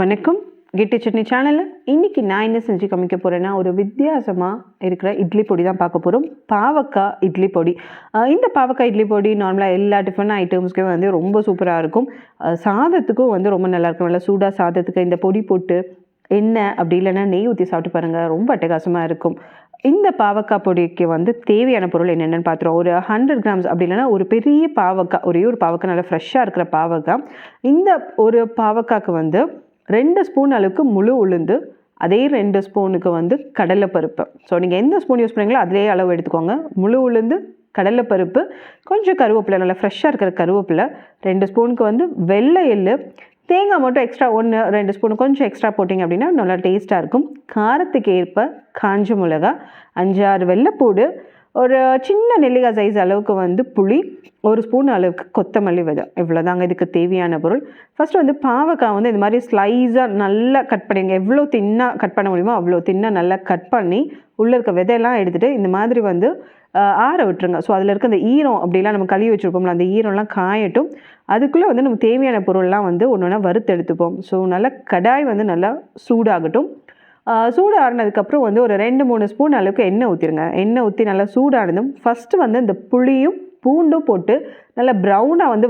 வணக்கம் கெட்டி சட்னி சேனலில் இன்றைக்கி நான் என்ன செஞ்சு காமிக்க போகிறேன்னா ஒரு வித்தியாசமாக இருக்கிற இட்லி பொடி தான் பார்க்க போகிறோம். பாவக்காய் இட்லி பொடி. இந்த பாவக்காய் இட்லி பொடி நார்மலாக எல்லா டிஃபரெண்ட் ஐட்டம்ஸ்க்கும் வந்து ரொம்ப சூப்பராக இருக்கும். சாதத்துக்கும் வந்து ரொம்ப நல்லாயிருக்கும். நல்லா சூடாக சாதத்துக்கு இந்த பொடி போட்டு எண்ணெய் அப்படி இல்லைன்னா நெய் ஊற்றி சாப்பிட்டு பாருங்கள், ரொம்ப அட்டகாசமாக இருக்கும். இந்த பாவக்காய் பொடிக்கு வந்து தேவையான பொருள் என்னென்னு பார்த்துருவோம். ஒரு 100 கிராம்ஸ் அப்படி இல்லைன்னா ஒரு பெரிய பாவக்காய், ஒரே ஒரு பாவக்காய், நல்லா ஃப்ரெஷ்ஷாக இருக்கிற பாவக்காய். இந்த ஒரு பாவக்காய்க்கு வந்து 2 ஸ்பூன் அளவுக்கு முழு உளுந்து, அதே 2 ஸ்பூனுக்கு வந்து கடலைப்பருப்பு. ஸோ நீங்கள் எந்த ஸ்பூன் யூஸ் பண்ணுறீங்களோ அதே அளவு எடுத்துக்கோங்க. முழு உளுந்து, கடலைப்பருப்பு, கொஞ்சம் கருவேப்பிலை, நல்லா ஃப்ரெஷ்ஷாக இருக்கிற கருவேப்பிலை, 2 ஸ்பூனுக்கு வந்து வெள்ளை எள்ளு, தேங்காய் மட்டும் எக்ஸ்ட்ரா 1-2 ஸ்பூன் கொஞ்சம் எக்ஸ்ட்ரா போட்டிங்க அப்படின்னா நல்லா டேஸ்ட்டாக இருக்கும். காரத்துக்கு ஏற்ப காஞ்ச மிளகா, 5-6 வெள்ளைப்பூடு, ஒரு சின்ன நெல்லிக்காய் சைஸ் அளவுக்கு வந்து புளி, 1 ஸ்பூன் அளவுக்கு கொத்தமல்லி விதை. இவ்வளோதாங்க இதுக்கு தேவையான பொருள். ஃபஸ்ட்டு வந்து பாவக்காய் வந்து இந்த மாதிரி ஸ்லைஸாக நல்லா கட் பண்ணிங்க. எவ்வளோ தின்னாக கட் பண்ண முடியுமோ அவ்வளோ தின்னாக நல்லா கட் பண்ணி உள்ளே இருக்க விதையெல்லாம் எடுத்துகிட்டு இந்த மாதிரி வந்து ஆற விட்டுருங்க. ஸோ அதில் இருக்க அந்த ஈரம் அப்படிலாம் நம்ம கழுவி வச்சுருப்போம்ல, அந்த ஈரம்லாம் காயட்டும். அதுக்குள்ளே வந்து நம்ம தேவையான பொருள்லாம் வந்து ஒன்று ஒன்றா வறுத்து எடுத்துப்போம். ஸோ நல்லா கடாய் வந்து நல்லா சூடாகட்டும். சூடு ஆறினதுக்கப்புறம் வந்து ஒரு 2-3 ஸ்பூன் அளவுக்கு எண்ணெய் ஊற்றிடுங்க. எண்ணெய் ஊற்றி நல்லா சூடானதும் ஃபஸ்ட்டு வந்து இந்த புளியும் பூண்டும் போட்டு நல்லா ப்ரௌனாக வந்து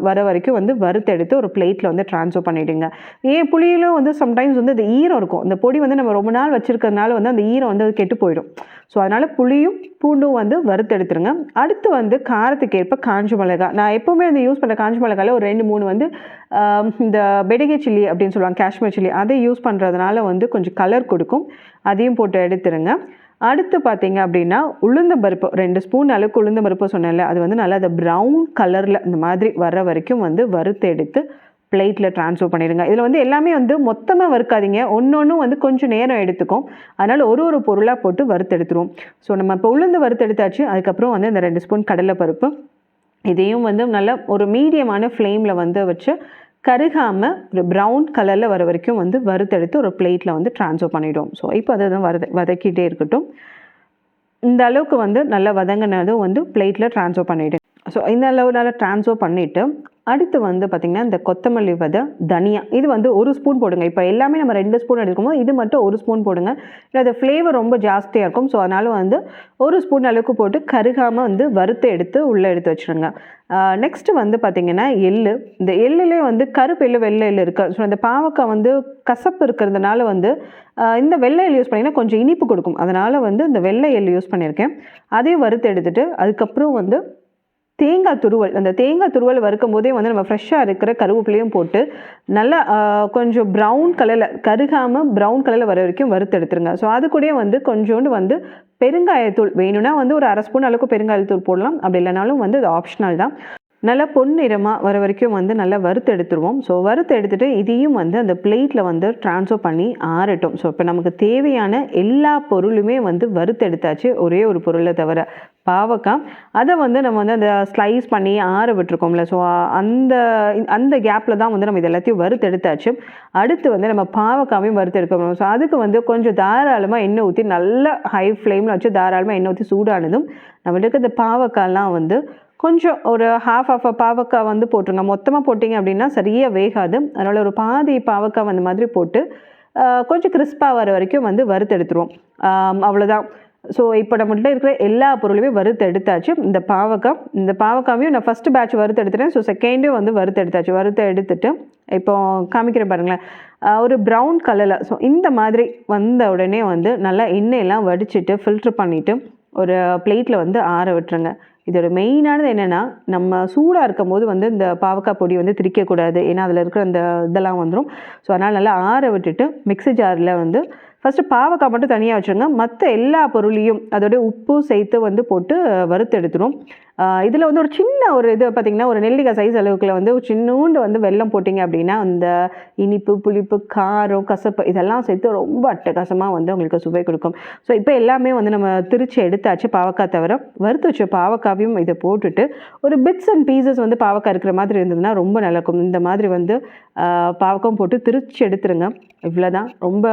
வர வரைக்கும் வந்து வறுத்து எடுத்து ஒரு பிளேட்டில் வந்து ட்ரான்ஸ்ஃபர் பண்ணிவிடுங்க. ஏன் புளியிலும் வந்து சம்டைம்ஸ் வந்து அந்த ஈரம் இருக்கும். இந்த பொடி வந்து நம்ம ரொம்ப நாள் வச்சுருக்கிறதுனால வந்து அந்த ஈரம் வந்து கெட்டு போயிடும். ஸோ அதனால் புளியும் பூண்டும் வந்து வறுத்து எடுத்துருங்க. அடுத்து வந்து காரத்துக்கு ஏற்ப காஞ்ச மிளகாய். நான் எப்போவுமே வந்து யூஸ் பண்ணுற காஞ்ச மிளகாயில் ஒரு 2-3 வந்து இந்த பெடகை சில்லி அப்படின்னு சொல்லுவாங்க, காஷ்மீர் சில்லி, அதை யூஸ் பண்ணுறதுனால வந்து கொஞ்சம் கலர் கொடுக்கும். அதையும் போட்டு எடுத்துருங்க. அடுத்து பார்த்தீங்க அப்படின்னா உளுந்தம்பருப்பு, 2 ஸ்பூன் அளவுக்கு உளுந்தம்பருப்பு சொன்னேன்ல, அது வந்து நல்லா அந்த ப்ரௌன் கலரில் இந்த மாதிரி வர வரைக்கும் வந்து வறுத்து எடுத்து பிளேட்டில் ட்ரான்ஸ்ஃபர் பண்ணிடுங்க. இதில் வந்து எல்லாமே வந்து மொத்தமாக வறுக்காதீங்க, ஒன்று வந்து கொஞ்சம் நேரம் எடுத்துக்கும். அதனால் ஒரு பொருளாக போட்டு வறுத்து எடுத்துருவோம். ஸோ நம்ம இப்போ உளுந்து வறுத்து எடுத்தாச்சு. அதுக்கப்புறம் வந்து இந்த 2 ஸ்பூன் கடலைப்பருப்பு, இதையும் வந்து நல்லா ஒரு மீடியமான ஃப்ளேமில் வந்து வச்சு கருகாமல் ஒரு ப்ரௌன் கலரில் வர வரைக்கும் வந்து வறுத்தெடுத்து ஒரு பிளேட்டில் வந்து ட்ரான்ஸ்ஃபர் பண்ணிவிடுவோம். ஸோ இப்போ அதை தான் வதக்கிட்டே இருக்கட்டும். இந்த அளவுக்கு வந்து நல்லா வதங்கினதும் வந்து பிளேட்டில் ட்ரான்ஸ்ஃபர் பண்ணிவிடுங்க. ஸோ இந்த அளவு நல்லா ட்ரான்ஸ்ஃபர் பண்ணிவிட்டு அடுத்து வந்து பார்த்திங்கன்னா இந்த கொத்தமல்லி விதை, தனியா, இது வந்து 1 ஸ்பூன் போடுங்க. இப்போ எல்லாமே நம்ம 2 ஸ்பூன் எடுக்கும்போது இது மட்டும் 1 ஸ்பூன் போடுங்க. இல்லை அது ஃப்ளேவர் ரொம்ப ஜாஸ்தியாக இருக்கும். ஸோ அதனால் வந்து 1 ஸ்பூன் அளவுக்கு போட்டு கருகாமல் வந்து வறுத்து எடுத்து உள்ளே எடுத்து வச்சுருங்க. நெக்ஸ்ட்டு வந்து பார்த்திங்கன்னா எள்ளு. இந்த எள்ளுலேயே வந்து கருப்பு எள்ளு, வெள்ளை எள்ளு இருக்குது. ஸோ இந்த பாவக்காய் வந்து கசப்பு இருக்கிறதுனால வந்து இந்த வெள்ளை எள்ளு யூஸ் பண்ணிங்கன்னா கொஞ்சம் இனிப்பு கொடுக்கும். அதனால் வந்து இந்த வெள்ளை எள்ளு யூஸ் பண்ணியிருக்கேன். அதையும் வறுத்து எடுத்துகிட்டு அதுக்கப்புறம் வந்து தேங்காய் துருவல், அந்த தேங்காய் துருவல் வறுக்கும் போதே வந்து நம்ம ஃப்ரெஷ்ஷாக இருக்கிற கருவேப்பிலையும் போட்டு நல்லா கொஞ்சம் ப்ரௌன் கலரில், கருகாமல் ப்ரௌன் கலரில் வர வரைக்கும் வறுத்து எடுத்துருங்க. ஸோ அது கூட வந்து கொஞ்சோண்டு வந்து பெருங்காயத்தூள் வேணும்னா வந்து ஒரு 1/2 ஸ்பூன் அளவுக்கு பெருங்காயத்தூள் போடலாம். அப்படி இல்லைனாலும் வந்து அது ஆப்ஷனல் தான். நல்லா பொன்னிறமாக வர வரைக்கும் வந்து நல்லா வறுத்து எடுத்துருவோம். ஸோ வறுத்து எடுத்துகிட்டு இதையும் வந்து அந்த பிளேட்டில் வந்து ட்ரான்ஸ்ஃபர் பண்ணி ஆறட்டும். ஸோ இப்போ நமக்கு தேவையான எல்லா பொருளுமே வந்து வறுத்து எடுத்தாச்சு, ஒரே ஒரு பொருளை தவிர பாவக்காய். அதை வந்து நம்ம வந்து அந்த ஸ்லைஸ் பண்ணி ஆற விட்டுருக்கோம்ல, ஸோ அந்த கேப்பில் தான் வந்து நம்ம இது எல்லாத்தையும் வறுத்து எடுத்தாச்சு. அடுத்து வந்து நம்ம பாவக்காவையும் வறுத்து எடுக்கணும். ஸோ அதுக்கு வந்து கொஞ்சம் தாராளமாக எண்ணெய் ஊற்றி நல்லா ஹை ஃப்ளேமில் வச்சு தாராளமாக எண்ணெய் ஊற்றி சூடானதும் நம்மகிட்ட இருக்க இந்த பாவக்காய்லாம் வந்து கொஞ்சம் ஒரு ஹாஃப் பாவக்காய் வந்து போட்டுருங்க. மொத்தமாக போட்டிங்க அப்படின்னா சரியாக வேகாது. அதனால் ஒரு பாதி பாவக்காய் அந்த மாதிரி போட்டு கொஞ்சம் கிறிஸ்பாக வர வரைக்கும் வந்து வறுத்து எடுத்துருவோம். அவ்வளோதான். ஸோ இப்போ நம்மகிட்ட இருக்கிற எல்லா பொருளுமே வறுத்து எடுத்தாச்சு. இந்த பாவக்காவையும் நான் ஃபஸ்ட்டு பேட்ச் வறுத்து எடுத்துட்டேன். ஸோ செகண்டும் வந்து வறுத்து எடுத்தாச்சு. வறுத்து எடுத்துட்டு இப்போ காமிக்கிறேன் பாருங்களேன், ஒரு ப்ரௌன் கலரில். ஸோ இந்த மாதிரி வந்த உடனே வந்து நல்லா எண்ணெயெல்லாம் வடிச்சிட்டு ஃபில்ட்ரு பண்ணிவிட்டு ஒரு பிளேட்டில் வந்து ஆற விட்டுருங்க. இதோட மெயினானது என்னென்னா, நம்ம சூடாக இருக்கும் போது வந்து இந்த பாவக்காய் பொடி வந்து திரிக்கக்கூடாது. ஏன்னா அதில் இருக்கிற அந்த இதெல்லாம் வந்துடும். ஸோ அதனால் நல்லா ஆற விட்டுட்டு மிக்ஸி ஜாரில் வந்து ஃபஸ்ட்டு பாவக்காய் மட்டும் தனியாக வச்சுருங்க. மற்ற எல்லா பொருளையும் அதோடய உப்பு சேர்த்து வந்து போட்டு வறுத்து எடுத்துடும். இதில் வந்து ஒரு சின்ன ஒரு இது பார்த்திங்கன்னா ஒரு நெல்லிக்காய் சைஸ் அளவுக்குள்ள வந்து ஒரு சின்னூண்டு வந்து வெல்லம் போட்டிங்க அப்படின்னா அந்த இனிப்பு, புளிப்பு, காரம், கசப்பு இதெல்லாம் சேர்த்து ரொம்ப அட்டகாசமாக வந்து உங்களுக்கு சுவை கொடுக்கும். ஸோ இப்போ எல்லாமே வந்து நம்ம திரிச்சு எடுத்தாச்சு பாவக்காய் தவிர. வறுத்து வச்ச பாவக்காவையும் இதை போட்டுட்டு ஒரு பிட்ஸ் அண்ட் பீசஸ் வந்து பாவக்காய் இருக்கிற மாதிரி இருந்ததுன்னா ரொம்ப நல்லாயிருக்கும். இந்த மாதிரி வந்து பாவக்காயும் போட்டு திரிச்சு எடுத்துருங்க. இவ்வளோதான். ரொம்ப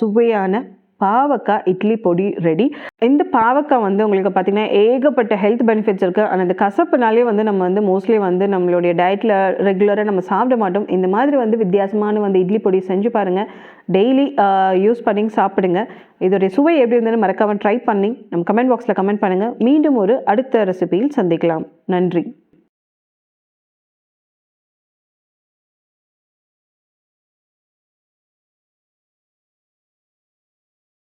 சுவையான பாவக்காய் இட்லி பொடி ரெடி. இந்த பாவக்காய் வந்து உங்களுக்கு பார்த்தீங்கன்னா ஏகப்பட்ட ஹெல்த் பெனிஃபிட்ஸ் இருக்குது. ஆனால் இந்த கசப்புனாலே வந்து நம்ம வந்து மோஸ்ட்லி வந்து நம்மளுடைய டயட்டில் ரெகுலராக நம்ம சாப்பிட மாட்டோம். இந்த மாதிரி வந்து வித்தியாசமான வந்து இட்லி பொடி செஞ்சு பாருங்கள். டெய்லி யூஸ் பண்ணி சாப்பிடுங்க. இதோடைய சுவை எப்படி இருந்ததுன்னு மறக்காமல் ட்ரை பண்ணி நம்ம கமெண்ட் பாக்ஸில் கமெண்ட் பண்ணுங்கள். மீண்டும் ஒரு அடுத்த ரெசிபியில் சந்திக்கலாம். நன்றி.